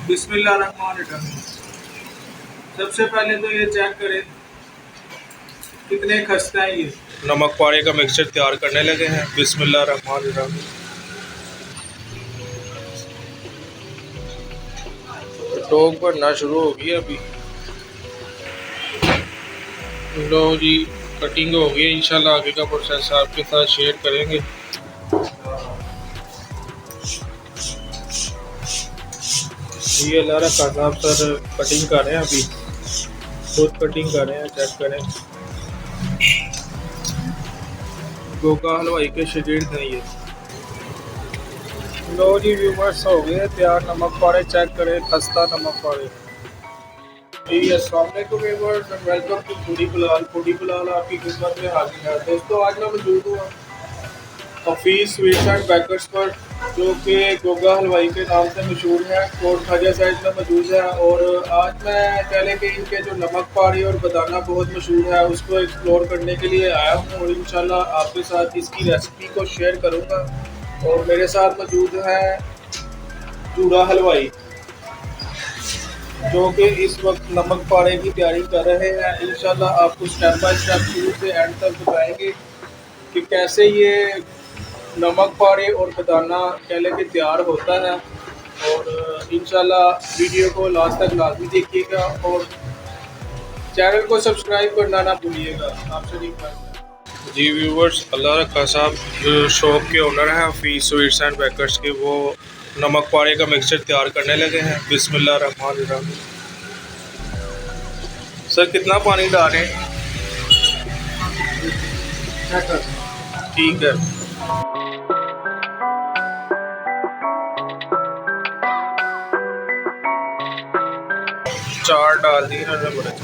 बिस्मिल्लाहिर्रहमानिर्रहीम। सबसे पहले तो ये चेक करें कितने खस्ता है ये। नमक पारे का मिक्सचर तैयार करने लगे हैं। बिस्मिल्लाहिर्रहमानिर्रहीम। टोक भरना शुरू हो गई अभी। लो जी, कटिंग हो गई। इंशाल्लाह आगे का प्रोसेस आपके साथ शेयर करेंगे। ये अल्लाह रखा साहब सर कटिंग कर रहे हैं अभी, खुद कटिंग कर रहे हैं। चेक करें, गोगा हलवाई के शगीर्द हैं ये। लो जी व्यूवर्स, हो गए तैयार नमक पारे। चेक करें, खस्ता नमक पारे। जी अस्सलाम वालेकुम viewers and welcome to Foodie Bilal. Foodie Bilal आपकी खिदमत में हाजिर है। दोस्तों, आज मैं मौजूद हूँ हफीज़ स्वीट्स एंड बेकर्स पर, जो कि गोगा हलवाई के नाम से मशहूर है। कोट खाजा साइड में मौजूद है। और आज मैं पहले के इनके जो नमक पारी और बदाना बहुत मशहूर है उसको एक्सप्लोर करने के लिए आया हूँ, और इंशाल्लाह आपके साथ इसकी रेसिपी को शेयर करूँगा। और मेरे साथ मौजूद है चूड़ा हलवाई, जो कि इस वक्त नमक पारे की तैयारी कर रहे हैं। इंशाल्लाह आपको स्टेप बाय स्टेप शुरू से एंड तक बताएंगे कि कैसे ये नमक पारे और बदाना पहले के तैयार होता है। और इंशाल्लाह वीडियो को लास्ट तक लाजमी देखिएगा और चैनल को सब्सक्राइब करना ना भूलिएगा। आपसे रिक्वेस्ट है। जी व्यूवर्स, अल्लाह रखा साहब जो शॉप के ओनर हैं हफीज़ स्वीट्स एंड बेकर्स के, वो नमक पारे का मिक्सचर तैयार करने लगे हैं। बिस्मिल्लाहिर्रहमानिर्रहीम। सर कितना पानी डाल रहे हैं? ठीक है। चार डाल दिए ना बड़े।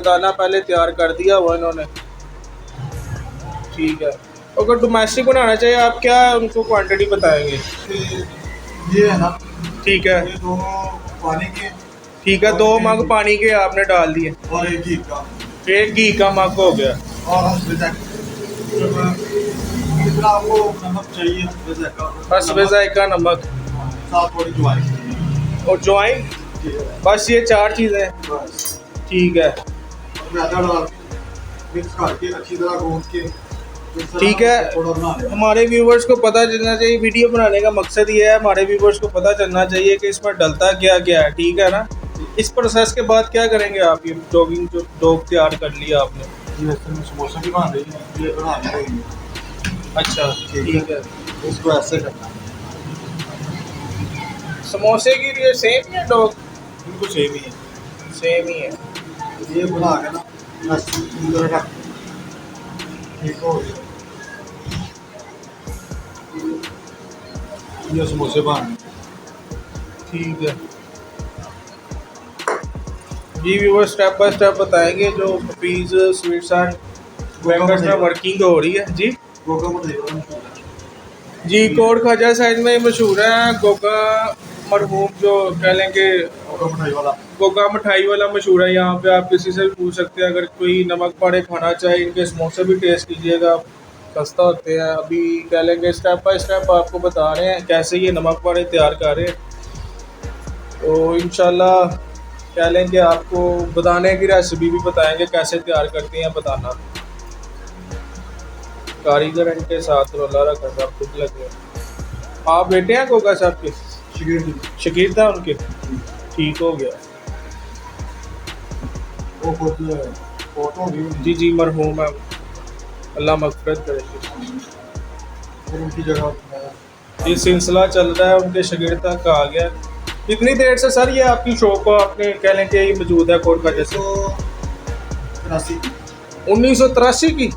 बताना पहले तैयार कर दिया हुआ इन्होंने। ठीक है, अगर डोमेस्टिक बनाना चाहिए आप क्या उनको क्वांटिटी बताएंगे? ये है ना, ठीक है, ये दोनों पानी के ठीक है, 2 मग पानी के आपने डाल दिए और एक घी का, 1 घी का मग हो गया। और हम कितना आपको नमक चाहिए, हस्बे जायका नमक, साथ थोड़ी ज्वाइन और ज्वाइन, बस ये 4 चीज़ें। बस। ठीक है, और मैदा डाल के मिक्स करके अच्छी तरह गूंद के ठीक है। थोड़ा बना लेना। हमारे व्यूवर्स को पता चलना चाहिए, वीडियो बनाने का मकसद ये है हमारे व्यूवर्स को पता चलना चाहिए कि इसमें डलता क्या क्या है। ठीक है ना, इस प्रोसेस के बाद क्या करेंगे आप? ये डोगिंग जो डोग तैयार कर लिया आपने, ये समोसा भी बना रही है, ये बना लेंगे। अच्छा ठीक है, इसको ऐसे करना है, समोसे के लिए सेम ही है डोग? बिल्कुल सेम ही है। सेम ही है। ये बना के ना बस इधर रख, ठीक हो गया। ये समोसे बन, ठीक है जी, व्यूवर स्टेप बाय स्टेप बताएंगे जो हफीज़ स्वीट्स एंड बेकर्स में वर्किंग हो रही है। जी गोगा मठेरा मशहूर है। जी, कोट ख्वाजा साइड में मशहूर है गोगा मरहूम, जो कह लेंगे गोगा मिठाई वाला। गोगा मिठाई वाला मशहूर है। यहाँ पे आप किसी से भी पूछ सकते हैं, अगर कोई नमक पाड़े खाना चाहे इनके समोसे भी टेस्ट कीजिएगा, सस्ता होते हैं। अभी कह लेंगे स्टेप बाय स्टेप आपको बता रहे हैं कैसे ये नमक पाड़े तैयार कर रहे हैं। तो इंशाल्लाह कह लेंगे आपको बताने की रेसिपी भी बताएंगे कैसे तैयार करते हैं, बताना। कारीगर इनके साथ अल्लाह रखा सब खुद लगे। आप बेटे हैं गोगा साहब के? शकीर था उनके, ठीक हो गया। वो खुद फोटो भी जी जी, मरहूम है, अल्लाह मग़फ़िरत करे। और उनकी जगह ये सिलसिला चल रहा है, उनके शागिर्द तक आ गया। कितनी देर से सर ये आपकी शॉप आपने कह लें कि ये मौजूद है कोट ख्वाजा से? 1983 की।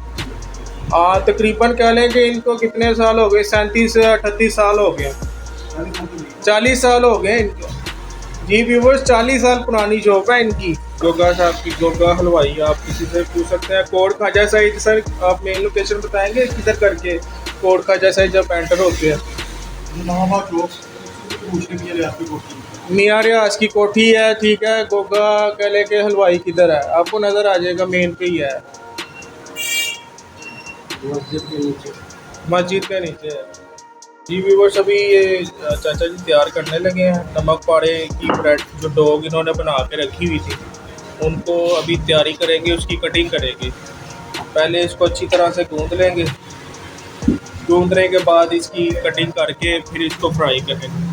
हाँ, तकरीबन कह लें कि इनको कितने साल हो गए? 37 से 38 साल हो गए, 40 साल हो गए इनके। जी व्यूवर्स, 40 साल पुरानी शॉप है इनकी, गोगा साहब की, गोगा हलवाई। आप किसी से पूछ सकते हैं। कोट ख्वाजा साइड सर आप मेन लोकेशन बताएंगे किधर करके? कोट ख्वाजा साइड जब एंटर होते हैं, मियां रियाज की कोठी है। ठीक है, गोगा कह लें कि हलवाई किधर है आपको नज़र आ जाएगा, मेन पे ही है, मस्जिद के नीचे है। जी व्यूवर्स, अभी ये चाचा जी तैयार करने लगे हैं नमक पाड़े की ब्रेड, जो डोग इन्होंने बना के रखी हुई थी, उनको अभी तैयारी करेंगे, उसकी कटिंग करेंगे। पहले इसको अच्छी तरह से गूंद लेंगे, गूंदने के बाद इसकी कटिंग करके फिर इसको फ्राई करेंगे।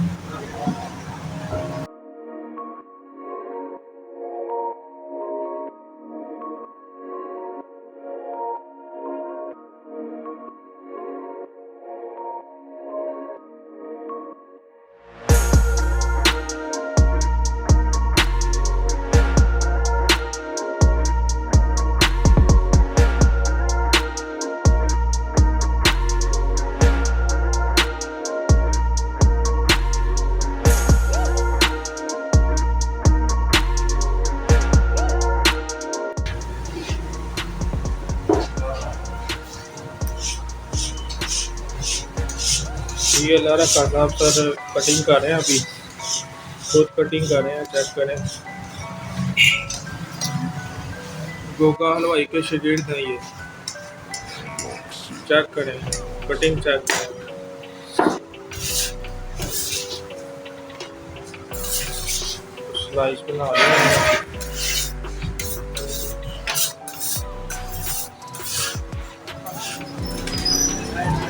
ये अल्लाह रखा साहब सर कटिंग कर रहे हैं, अभी खुद कटिंग कर रहे हैं, चेक करें। गोगा हलवाई के शागिर्द हैं ये, चेक करें, कटिंग चेक करें। स्लाइस बना रहे हैं।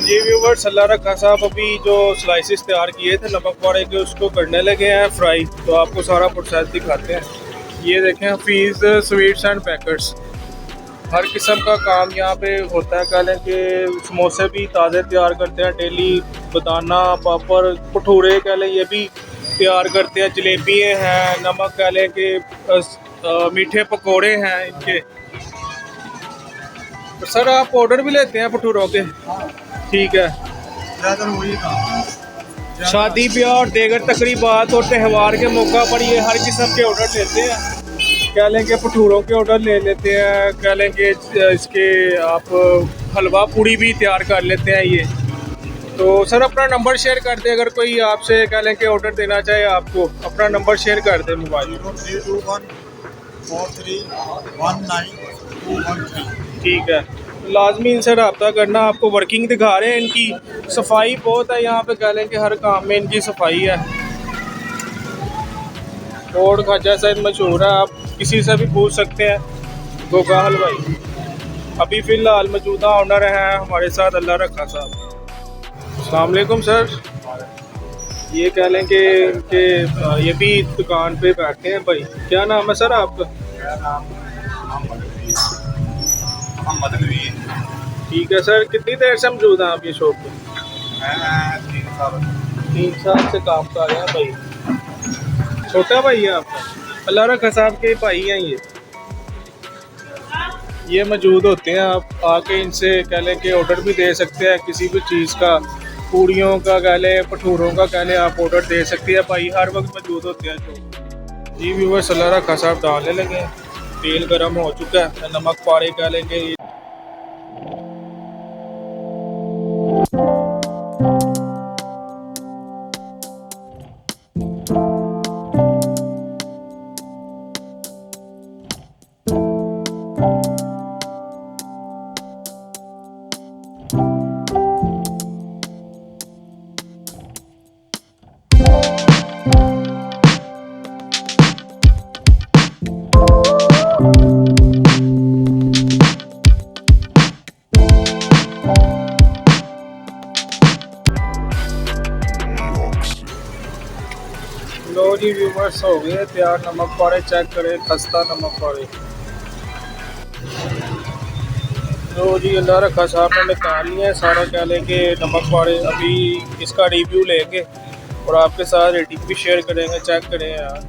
जी व्यूवर्स, अल्लाह रखा साहब अभी जो स्लाइसेस तैयार किए थे नमक पाड़े के, उसको करने लगे हैं फ्राई। तो आपको सारा प्रोसेस दिखाते हैं। ये देखें, हफीज़ स्वीट्स एंड बेकर्स, हर किस्म का काम यहाँ पे होता है। कह लें कि समोसे भी ताज़े तैयार करते हैं डेली, बताना पापड़ भटूरे कह लें ये भी तैयार करते हैं, जलेबी हैं, नमक कह लें कि मीठे पकोड़े हैं इनके। तो सर आप ऑर्डर भी लेते हैं भटूरों के? ठीक है, शादी ब्याह और देगर तकरीबात और त्यौहार के मौका पर ये हर किस्म के ऑर्डर लेते हैं। कह लें कि भटूरों के ऑर्डर ले लेते हैं, कह लें कि इसके आप हलवा पूड़ी भी तैयार कर लेते हैं ये। तो सर अपना नंबर शेयर कर दें, अगर कोई आपसे कह लें कि ऑर्डर देना चाहे आपको, अपना नंबर शेयर कर दें मोबाइल। 03214319 ठीक है, लाजमी इनसे रब्ता करना। आपको वर्किंग दिखा रहे हैं, इनकी सफाई बहुत है यहाँ पे, कह लें कि हर काम में इनकी सफाई है। और ख्वाजा साइद मशहूर है, आप किसी से भी पूछ सकते हैं। गोगा हलवाई अभी फ़िलहाल मौजूदा ऑनर हैं हमारे साथ, अल्लाह रखा साहब। अस्सलाम वालेकुम सर, ये कह लें कि ये भी दुकान पे बैठे हैं भाई। क्या नाम है सर आपका? मेरा नाम मोहम्मद नवीन। ठीक है सर, कितनी देर से मौजूद हैं आप ये शॉप पे? मैं 3 साल से काम कर रहे हैं भाई। छोटा भाई है आपका? अल्लाह रखा साहब के भाई हैं ये मौजूद होते हैं। आप आके इनसे कह लें कि ऑर्डर भी दे सकते हैं किसी भी चीज़ का, पूड़ियों का कह लें, भटूरों का कह लें, आप ऑर्डर दे सकते हैं भाई, हर वक्त मौजूद होते हैं जो। जी व्यूअर्स, अल्लाह रखा साहब डालने लगे, तेल गर्म हो चुका है, नमक पारे कह लेंगे। लो जी व्यूवर्स, हो गए तैयार, नमक पारे चेक करें, खस्ता नमक पारे। लो जी, अल्लाह रखा साहब ने निकाल लिया है सारा कह लें कि नमक पारे। अभी इसका रिव्यू लेंगे और आपके साथ रेटिंग भी शेयर करेंगे, चेक करें यार।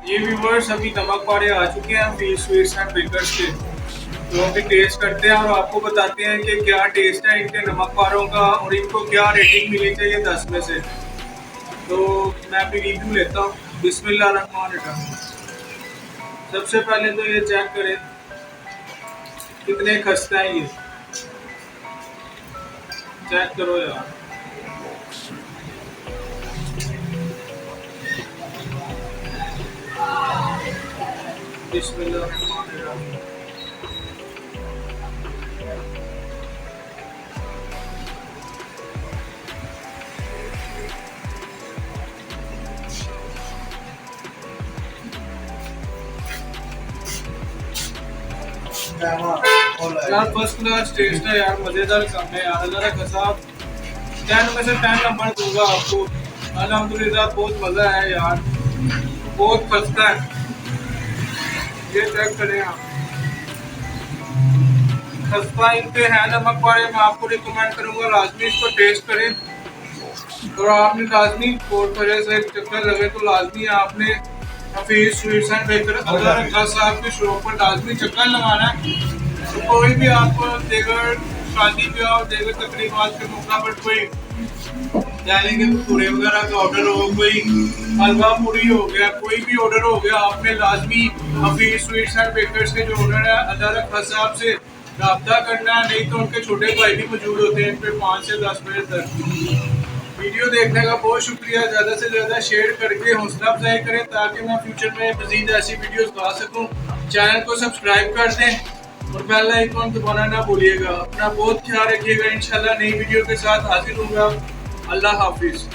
ये व्यूवर्स, अभी नमक पारे आ चुके हैं फीस स्वीट्स एंड बेकर्स के, तो अभी टेस्ट करते हैं और आपको बताते हैं कि क्या टेस्ट है इनके नमक पारों का और इनको क्या रेटिंग मिलनी चाहिए 10 में से। तो मैं अभी रिव्यू लेता हूँ। बिस्मिल्लाहिर्रहमानिर्रहीम। सबसे पहले तो ये चेक करें कितने खस्ता है ये, चेक करो यार। बिस्मिल्लाहिर्रहमानिर्रहीम। यार फर्स्ट क्लास टेस्ट है यार, मज़ेदार काम है यार। अल्लाह रखा साहब 10 में से 10 नंबर दूंगा आपको। अल्हम्दुलिल्लाह बहुत मज़ा है यार, बहुत खस्ता है। ये चेक करें आप, खस्ता इनके हैं नमक पारे। मैं आपको रिकमेंड करूँगा लाजमी इसको टेस्ट करें। और आपने लाजमी कोर्ट वजह से चक्कर लगे तो लाजमी आपने हफीज स्वीट्स एंड बेकर अल्लाह रखा साहब की शॉप पर लाजमी चक्कर लगाना है। तो कोई भी आपको देगर शादी ब्याह और देगर तकरीबात के मौका पर कोई जाने के भटूरे वगैरह का ऑर्डर हो, कोई हलवा पूड़ी हो गया, कोई भी ऑर्डर हो गया, आपने लाजमी हफीज स्वीट्स एंड बेकर्स के जो ऑर्डर है अल्लाह रखा साहब से रब्ता करना है। नहीं तो उनके छोटे भाई भी मौजूद होते हैं इन पे 5 से 10 बजे तक। वीडियो देखने का बहुत शुक्रिया। ज़्यादा से ज़्यादा शेयर करके हौसला अफजाई करें ताकि मैं फ्यूचर में मज़ीद ऐसी वीडियोस ला सकूं। चैनल को सब्सक्राइब कर दें और बेल आइकन दबाना ना भूलिएगा। अपना बहुत ख्याल रखिएगा। इंशाल्लाह नई वीडियो के साथ हाजिर होऊंगा। अल्लाह हाफिज़।